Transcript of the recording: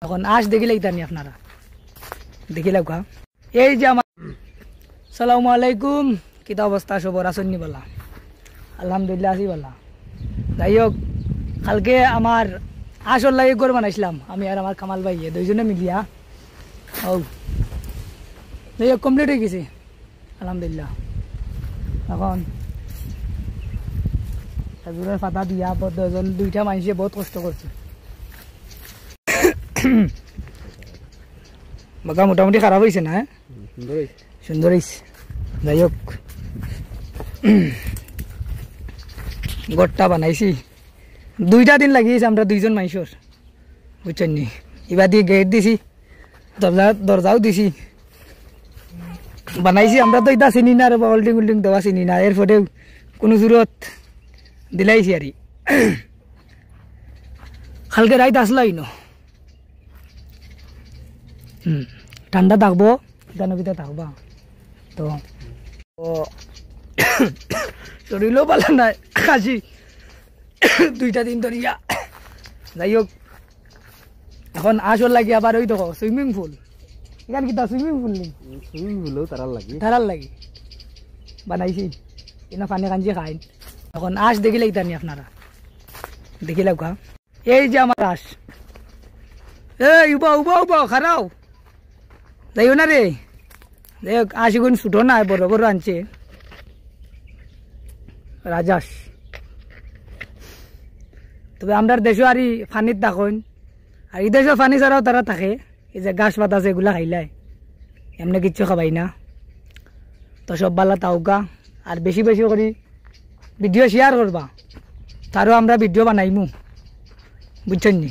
এখন আজ দেখিলে ইতানি আপনারা দেখিলাম খা এই যে আমার আসসালামু আলাইকুম কিতা অবস্থা সবর আসন্নি বলা আলহামদুলিল্লাহ আছি বলা যাই হোক কালকে আমার আসল লাগে গড় বানাইছিলাম আমি আর আমার কামাল ভাইয়ে দুইজনে মিলিয়া ও যাই হোক কমপ্লিট হয়ে গেছে আলহামদুলিল্লাহ এখন খেজুরের পাতা দিয়া দুজন দুইটা মানুষে বহুত কষ্ট করছে বাগা মোটামুটি খারাপ হয়েছে না সুন্দর হয়েছে যাই হোক গড়টা বানাইছি 2টা দিন লাগিয়েছে আমরা দুইজন মানুষের বুঝছেন নি এবার দিয়ে গেট দিছি দরজাও দিছি বানাইছি আমরা তো এটা চিনি না আর হোল্ডিং উল্ডিং দেওয়া চিনি না এরপরেও কোনো জোরত দিলাইছি আর কালকে রাইত আসলাই ন ঠান্ডা থাকবো জানবিতে থাকবা তো শরীরও ভালো নাই কাশি 2টা দিন ধরিয়া যাই হোক এখন আসল লাগে আবার ওই দেখো সুইমিং পুল এখান কি সুইমিং পুল নেই সুইমিং পুলও তারার লাগে বানাইছি এনা পানি কাঞ্জি খাই এখন আশ দেখিলে ইতানি আপনারা দেখিলাম খা এই যে আমার আশ এই উবা উবা উবা খারাও যাইও না রে দেখ আশিগুণ ছুটো না বড় বড় আনছে রাজাস তবে আমরা দেশও আর ফানিত থাকুন আর এই দেশের ফানি ছাড়াও তারা থাকে এই যে গাছ পাতা আছে এগুলা খাইলাই এমনি কিচ্ছু খাবাই না তো সব বালা তাওকা আর বেশি বেশি করে ভিডিও শেয়ার করবা তারও আমরা ভিডিও বানাইমু বুঝছেন নি